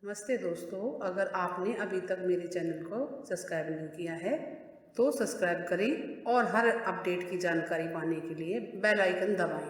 नमस्ते दोस्तों, अगर आपने अभी तक मेरे चैनल को सब्सक्राइब नहीं किया है तो सब्सक्राइब करें और हर अपडेट की जानकारी पाने के लिए बेल आइकन दबाएं।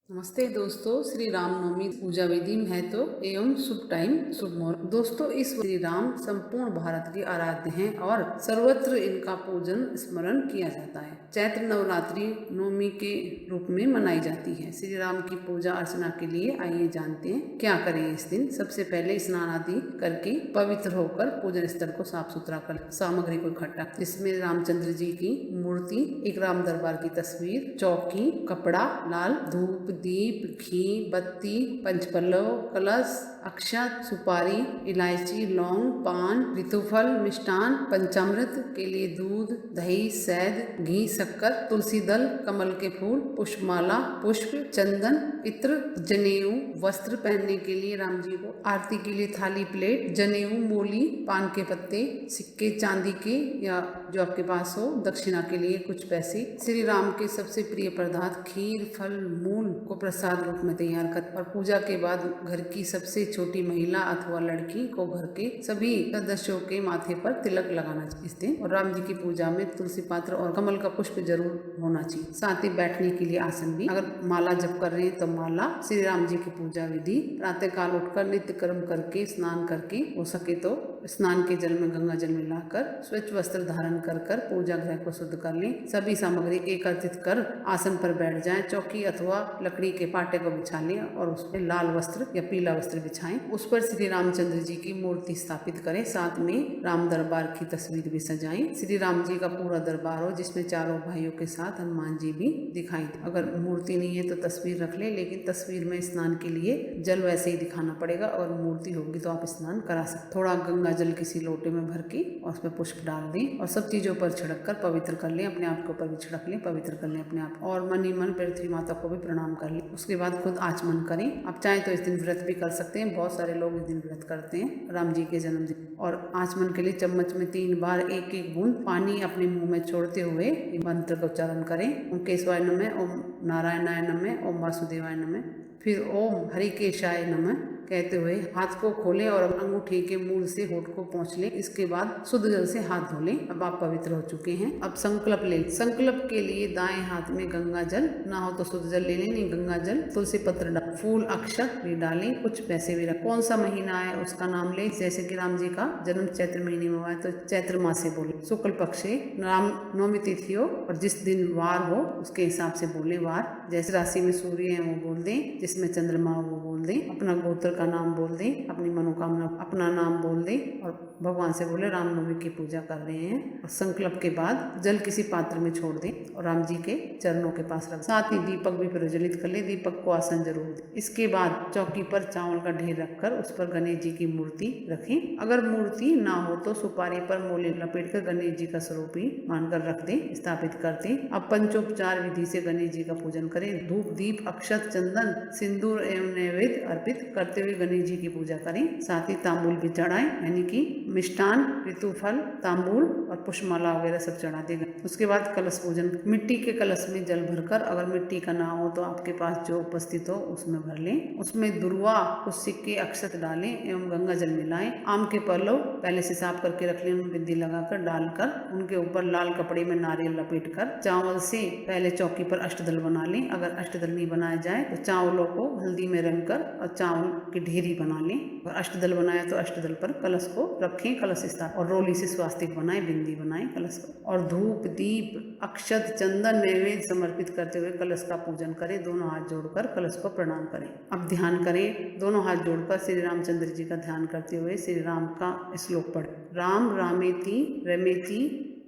नमस्ते दोस्तों, श्री रामनवमी पूजा विधि महत्व एवं शुभ टाइम शुभ मुहूर्त। दोस्तों, इस श्री राम संपूर्ण भारत के आराध्य हैं और सर्वत्र इनका पूजन स्मरण किया जाता है। चैत्र नवरात्रि नवमी के रूप में मनाई जाती है। श्री राम की पूजा अर्चना के लिए आइए जानते हैं क्या करें इस दिन। सबसे पहले स्नान आदि करके पवित्र होकर पूजन स्थल को साफ सुथरा कर सामग्री को इकट्ठा, जिसमें रामचंद्र जी की मूर्ति, एक राम दरबार की तस्वीर, चौकी, कपड़ा, लाल, धूप, दीप, घी, बत्ती, पंचपल्लव, कलश, अक्षत, सुपारी, इलायची, लौंग, पान, ऋतुफल, मिष्टान, पंचामृत के लिए दूध, दही, शहद, घी, शक्कर, तुलसी दल, कमल के फूल, पुष्पमाला, पुष्प, चंदन, इत्र, जनेऊ, वस्त्र पहनने के लिए राम जी को, आरती के लिए थाली, प्लेट, जनेऊ, मूली, पान के पत्ते, सिक्के चांदी के या जो आपके पास हो, दक्षिणा के लिए कुछ पैसे। श्री राम के सबसे प्रिय पदार्थ खीर, फल, मूल को प्रसाद रूप में तैयार कर और पूजा के बाद घर की सबसे छोटी महिला अथवा लड़की को घर के सभी सदस्यों के माथे पर तिलक लगाना चाहिए इस दिन। और राम जी की पूजा में तुलसी पात्र और कमल का पुष्प जरूर होना चाहिए। साथ ही बैठने के लिए आसन भी, अगर माला जप कर रहे हैं तो माला। श्री राम जी की पूजा विधि, प्रातः काल उठकर नित्य कर्म करके स्नान करके, हो सके तो स्नान के जल में गंगा जल मिलाकर स्वच्छ वस्त्र धारण कर पूजा गृह को शुद्ध कर लें। सभी सामग्री एकत्रित कर आसन पर बैठ जाएं। चौकी अथवा लकड़ी के पाटे को बिछा लें और उस पर लाल वस्त्र या पीला वस्त्र बिछाएं। उस पर श्री रामचंद्र जी की मूर्ति स्थापित करें। साथ में राम दरबार की तस्वीर भी सजाएं। श्री राम जी का पूरा दरबार हो जिसमें चारों भाइयों के साथ हनुमान जी भी दिखाई दे। अगर मूर्ति नहीं है तो तस्वीर रख ले, लेकिन तस्वीर में स्नान के लिए जल वैसे ही दिखाना पड़ेगा और मूर्ति होगी तो आप स्नान करा सकते। थोड़ा गंगा जल किसी लोटे में भर के और उसमें पुष्प डाल दें और सब चीजों पर छिड़क कर पवित्र कर लें। अपने आप के ऊपर भी छिड़क लें, पवित्र कर लें अपने आप, और मन ही मन पृथ्वी माता को भी प्रणाम कर लें। उसके बाद खुद आचमन करें। आप चाहें तो इस दिन व्रत भी कर सकते हैं। बहुत सारे लोग इस दिन व्रत करते हैं राम जी के जन्मदिन। और आचमन के लिए चम्मच में 3 बार एक एक बूंद पानी अपने मुंह में छोड़ते हुए मंत्र का उच्चारण करें। ओम केशवाय नमः, ओम नारायणाय नमः, ओम वासुदेवाय नमः, फिर ओम हरिकेशाय नमः कहते हुए हाथ को खोलें और अंगूठे के मूल से होठ को पोंछ लें। इसके बाद शुद्ध जल से हाथ धो लें। अब आप पवित्र हो चुके हैं। अब संकल्प ले। संकल्प के लिए दाएं हाथ में गंगा जल, ना हो तो शुद्ध जल ले लें, नहीं गंगा जल, तुलसी पत्र डाल, फूल अक्षत भी डालें, कुछ पैसे भी रखें। कौन सा महीना है उसका नाम ले। जैसे कि राम जी का जन्म चैत्र महीने में हुआ है तो चैत्र मास से बोले। शुक्ल पक्ष से राम नवमी तिथि हो और जिस दिन वार हो उसके हिसाब से बोले वार। जैसे राशि में सूर्य है वो बोल दें, जिसमें चंद्रमा हो वो बोल दें, अपना गोत्र का नाम बोल दें, अपनी मनोकामना अपना नाम बोल दें और भगवान से बोले रामनवमी की पूजा कर रहे हैं। और संकल्प के बाद जल किसी पात्र में छोड़ दें और राम जी के चरणों के पास रख। साथ ही दीपक भी प्रज्वलित कर ले। दीपक को आसन जरूर दें। इसके बाद चौकी पर चावल का ढेर रखकर उस पर गणेश जी की मूर्ति रखें। अगर मूर्ति ना हो तो सुपारी पर मोले लपेट कर गणेश जी का स्वरूप ही मानकर रख दें, स्थापित कर दें। अब पंचोपचार विधि से गणेश जी का पूजन करें। धूप, दीप, अक्षत, चंदन, सिंदूर एवं नैवेद्य अर्पित करते हुए गणेश जी की पूजा करें। साथ ही तांबूल भी चढ़ाएं, यानी कि मिष्टान, ऋतुफल, तांबूल और पुष्पमाला वगैरह सब चढ़ा देगा। उसके बाद कलश पूजन। मिट्टी के कलश में जल भरकर, अगर मिट्टी का ना हो तो आपके पास जो उपस्थित हो उसमें भर लें। उसमें दुर्वा, कुछ सिक्के, अक्षत डालें एवं गंगा जल मिलाएं। आम के पल्लव पहले से साफ करके रख लें, उनमें बिंदी लगाकर डालकर उनके ऊपर लाल कपड़े में नारियल लपेट कर चावल से पहले चौकी पर अष्टदल बना लें। अगर अष्टदल नहीं बनाया जाए तो चावलों को हल्दी में रंग कर और चावल की ढेरी बना लें। और अष्टदल बनाया तो अष्टदल पर कलश को रखें, कलश स्थान, और रोली से स्वास्तिक बनाएं, बिंदी बनाएं कलश पर। और धूप, दीप, अक्षत, चंदन, नैवेद्य समर्पित करते हुए कलश का पूजन करें। दोनों हाथ जोड़कर कलश को प्रणाम करें। अब ध्यान करें। दोनों हाथ जोड़कर श्री रामचंद्र जी का ध्यान करते हुए श्री राम का श्लोक पढ़ें। राम रामेति रमेति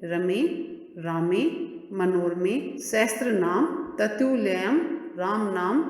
रमे रामे मनोरमे सहस्त्र नाम तत्तुल्यम राम नाम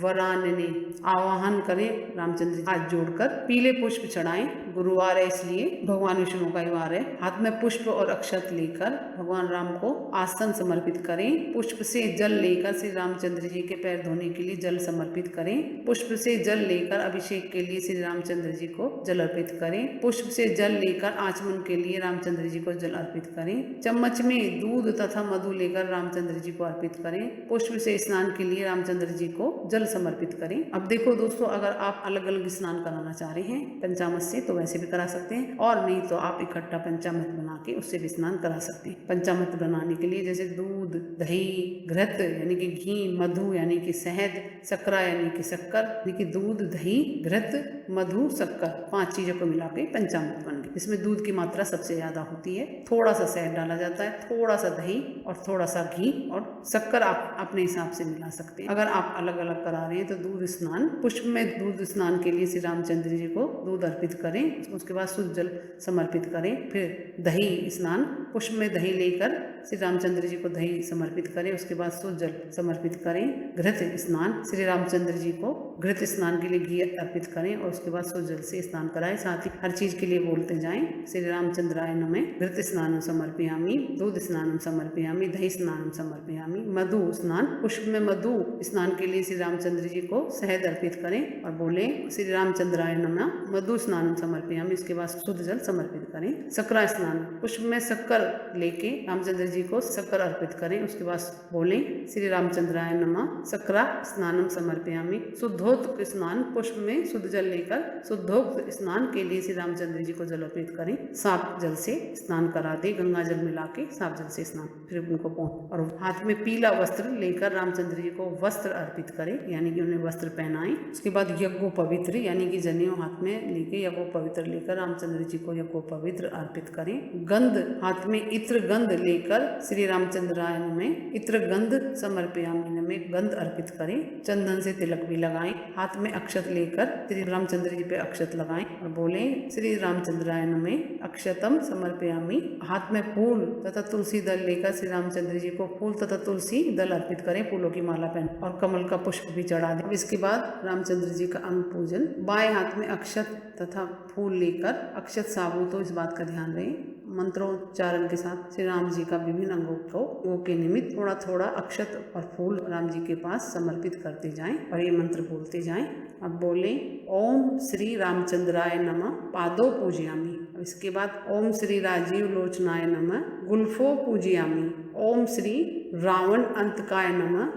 वरानने। आवाहन करें रामचंद्र जी, हाथ जोड़कर पीले पुष्प चढ़ाएं। गुरुवार है इसलिए, भगवान विष्णु का ही वार है। हाथ में पुष्प और अक्षत लेकर भगवान राम को आसन समर्पित करें। पुष्प से जल लेकर श्री रामचंद्र जी के पैर धोने के लिए जल समर्पित करें। पुष्प से जल लेकर अभिषेक के लिए श्री रामचंद्र जी को जल अर्पित करें। पुष्प से जल लेकर आचमन के लिए रामचंद्र जी को जल अर्पित करें। चम्मच में दूध तथा मधु लेकर रामचंद्र जी को अर्पित करें। पुष्प से स्नान के लिए रामचंद्र जी को जल जल समर्पित करें। अब देखो दोस्तों, अगर आप अलग अलग स्नान कराना चाह रहे हैं पंचामृत से तो वैसे भी करा सकते हैं, और नहीं तो आप इकट्ठा पंचामृत बना के उससे भी स्नान करा सकते हैं। पंचामृत बनाने के लिए जैसे दूध, दही, घृत यानी कि घी, मधु यानी कि शहद, शक्करा यानी कि शक्कर, यानी कि दूध, दही, घृत, मधु, शक्कर, 5 चीजों को मिला के पंचामृत बन गया। इसमें दूध की मात्रा सबसे ज्यादा होती है, थोड़ा सा शहद डाला जाता है, थोड़ा सा दही और थोड़ा सा घी, और शक्कर आप अपने हिसाब से मिला सकते हैं। अगर आप अलग अलग करा रहे हैं तो दूध स्नान, पुष्प में दूध स्नान के लिए श्री रामचंद्र जी को दूध अर्पित करें, उसके बाद शुद्ध जल समर्पित करें। फिर दही स्नान, पुष्प में दही लेकर श्री रामचंद्र जी को दही समर्पित करें, उसके बाद शुद्ध जल समर्पित करें। घृत स्नान, श्री रामचंद्र जी को घृत स्नान के लिए घी अर्पित करें और उसके बाद शुद्ध जल से स्नान कराएं। साथ ही हर चीज के लिए बोलते जाएं श्री रामचंद्राय नमः। घृत स्नानं समर्पयामि, दूध स्नानं समर्पयामि, दही स्नानं समर्पयामि, मधु स्नान, पुष्प में मधु स्नान के लिए श्री रामचंद्र जी को शहद अर्पित करें और बोले श्री रामचंद्राय नमः। मधु स्नानं समर्पयामि, इसके बाद शुद्ध जल समर्पित करें। शक्करा स्नान, पुष्प में शक्कर लेके रामचंद्र जी को शक्कर अर्पित करें, उसके बाद बोले श्री रामचंद्राय नमः। शक्करा स्नानं समर्पयामि। शुद्धोक्त स्नान, पुष्प में शुद्ध जल लेकर शुद्धोक्त स्नान के लिए श्री रामचंद्र जी को जल अर्पित करें। साफ जल से स्नान करा दे, गंगा जल मिला के साफ जल से स्नान, फिर उनको और हाथ में पीला वस्त्र लेकर रामचंद्र जी को वस्त्र अर्पित करें, यानी कि उन्हें वस्त्र पहनाएं। उसके बाद यज्ञोपवित्र यानी कि जनेऊ हाथ में लेके यज्ञोपवित्र लेकर रामचंद्र जी को यज्ञोपवित्र अर्पित करें। गंध, हाथ में इत्र गंध लेकर श्री रामचंद्राय में इत्र गंध समर्पयामि में गंध अर्पित करें। चंदन से तिलक भी लगाएं। हाथ में अक्षत लेकर श्री रामचंद्र जी पे अक्षत लगाएं और बोले श्री रामचंद्राय में अक्षतम समर्पयामि। हाथ में फूल तथा तुलसी दल लेकर श्री रामचंद्र जी को फूल तथा तुलसी दल अर्पित करें, फूलों की माला पहन और कमल का पुष्प भी चढ़ा दें। इसके बाद रामचंद्र जी का अंग पूजन। बाएं हाथ में अक्षत तथा फूल लेकर, अक्षत साबुत हो इस बात का ध्यान रहे, मंत्रोच्चारण के साथ श्री राम जी का विभिन्न अंगों के निमित्त थोड़ा थोड़ा अक्षत और फूल राम जी के पास समर्पित करते जाएं और ये मंत्र बोलते जाएं। अब बोले ओम श्री रामचंद्राय नमः पादो पूजयामि। इसके बाद ओम श्री राजीव लोचनाय नमः गुल्फो पूजयामि। ओम श्री रावण अंतकाय नमः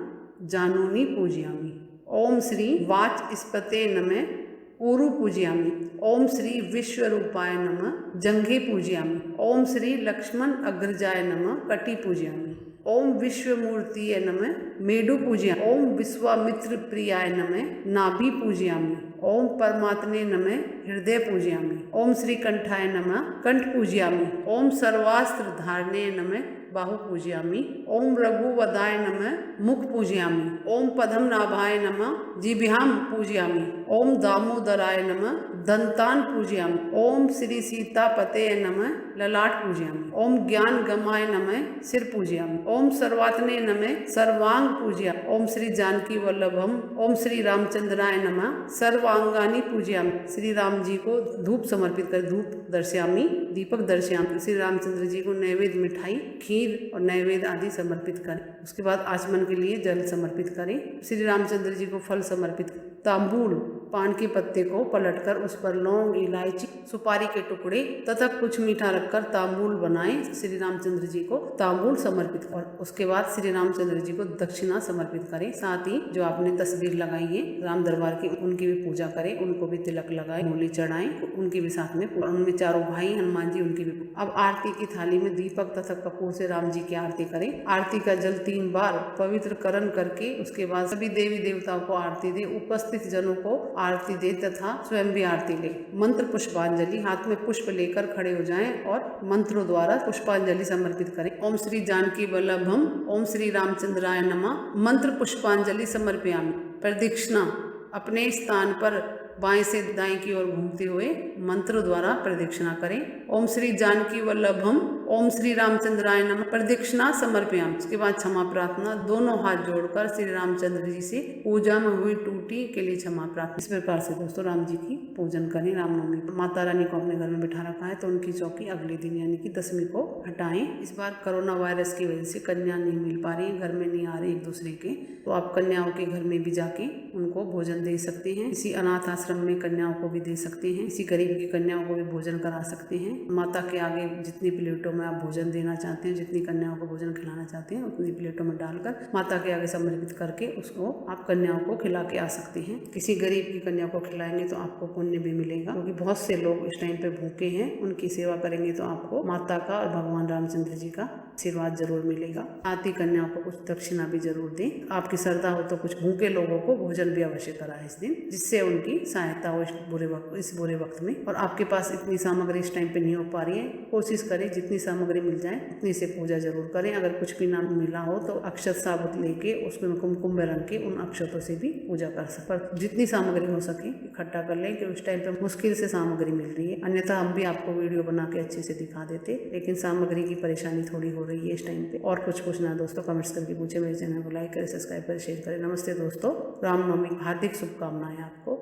जानूनी पूजयामि। ओम श्री वाच स्पते नमः ऊरु पूजयामि। ओम श्री विश्वरूपाय नमः जंघे पूजयामि। ओम श्री लक्ष्मण अग्रजाय नमः कटी पूजयामि। ओम विश्वमूर्तिये नमः मेढु पूजयामि। ओम विश्वामित्र प्रियाय नमः नाभि पूजयामि। ओम परमात्मे नमः हृदय पूजयामि। ओम श्री कंठाय नमः कंठ पूजयामि। ओम सर्वास्त्र धारणे नमः बाहु पूजयामि। ओम रघुवदाय नमः मुख पूजयामि। ओम पद्मनाभाय नमः जिह्वाम पूजयामि। ओम दामोदराय नमः दंतान पूजयामि। ओम श्री सीतापते नमः ललाट पूजयामि। ओम ज्ञान गमाय नमः सिर पूजयामि। ओम सर्वात्मने नमः सर्वांग पूजयामि। ओम श्री जानकी वल्लभम। ओम श्री रामचंद्राय नमः सर्वांगानि पूजयामि। श्री राम जी को धूप समर्पित कर धूप दर्शयामि, दीपक दर्शयामि। श्री रामचंद्र जी को नैवेद्य मिठाई, खीर और नैवेद्य आदि समर्पित करें। उसके बाद आचमन के लिए जल समर्पित करें। श्री रामचंद्र जी को फल समर्पित, तांबूल, पान के पत्ते को पलटकर उस पर लौंग, इलायची, सुपारी के टुकड़े तथा कुछ मीठा रखकर तांबूल बनाएं। श्री रामचंद्र जी को तांबूल समर्पित और उसके बाद श्री रामचंद्र जी को दक्षिणा समर्पित करें। साथ ही जो आपने तस्वीर लगाई है राम दरबार की, उनकी भी पूजा करें, उनको भी तिलक लगाएं, मूली चढ़ाएं, उनकी भी साथ में, उनमें चारों भाई हनुमान जी उनकी भी। अब आरती की थाली में दीपक तथा कपूर से राम जी की आरती करें। आरती का जल 3 बार पवित्रकरण करके उसके बाद सभी देवी देवताओं को आरती दे, उपस्थित जनों को आरती दे तथा स्वयं भी आरती ले। मंत्र पुष्पांजलि, हाथ में पुष्प लेकर खड़े हो जाएं और मंत्रों द्वारा पुष्पांजलि समर्पित करें। ओम श्री जानकी वल्लभम ओम श्री रामचंद्राय नमः मंत्र पुष्पांजलि समर्पयामि। प्रदक्षिणा, अपने स्थान पर बाएं से दाएं की ओर घूमते हुए मंत्र द्वारा प्रदक्षिणा करें। ओम श्री जानकी वल्लभम ओम श्री रामचंद्राय नमः प्रदक्षिणा समर्पयामि। उसके बाद क्षमा प्रार्थना, दोनों हाथ जोड़कर श्री रामचंद्र जी से पूजा में हुई त्रुटि के लिए क्षमा प्रार्थना। इस प्रकार से दोस्तों राम जी की पूजन करें। रामनवमी माता रानी को अपने घर में बिठा रखा है तो उनकी चौकी अगले दिन यानी कि 10वीं को हटाएं। इस बार कोरोना वायरस की वजह से कन्या नहीं मिल पा रही, घर में नहीं आ रही एक दूसरे के, तो आप कन्याओं के घर में भी जाके उनको भोजन दे सकते हैं। इसी अनाथ आश्रम में कन्याओं को भी दे सकते हैं, इसी गरीब की कन्याओं को भी भोजन करा सकते हैं। माता के आगे जितनी प्लेटों में आप भोजन देना चाहते हैं, जितनी कन्याओं को भोजन खिलाना चाहते हैं उतनी प्लेटों में डालकर माता के आगे समर्पित करके उसको आप कन्याओं को खिला के आ सकते हैं। किसी गरीब की कन्या को खिलाएंगे तो आपको पुण्य भी मिलेगा, क्योंकि बहुत से लोग इस टाइम पे भूखे हैं। उनकी सेवा करेंगे तो आपको माता का और भगवान रामचंद्र जी का आशीर्वाद जरूर मिलेगा। साथ ही कन्याओं को कुछ दक्षिणा भी जरूर दें। आपकी श्रद्धा हो तो कुछ भूखे लोगों को भोजन भी अवश्य कराएं इस दिन, जिससे उनकी सहायता हो इस बुरे वक्त में। और आपके पास इतनी सामग्री इस टाइम पे नहीं हो पा रही है, कोशिश करें जितनी सामग्री मिल जाए उतनी से पूजा जरूर करें। अगर कुछ भी ना मिला हो तो अक्षत साबुत लेके उसमें कुमकुम में रंग के उन अक्षतों से भी पूजा कर सकते। पर जितनी सामग्री हो सके इकट्ठा कर लें, कि उस टाइम पे मुश्किल से सामग्री मिल रही है। अन्यथा हम भी आपको वीडियो बना के अच्छे से दिखा देते, लेकिन सामग्री की परेशानी थोड़ी हो रही है इस टाइम पे। और कुछ पूछना है दोस्तों कमेंट्स करके पूछे। मेरे चैनल को लाइक करें, सब्सक्राइब करें, शेयर करें। नमस्ते दोस्तों, रामनवमी हार्दिक शुभकामनाएं आपको।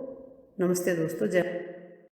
नमस्ते दोस्तों, जय।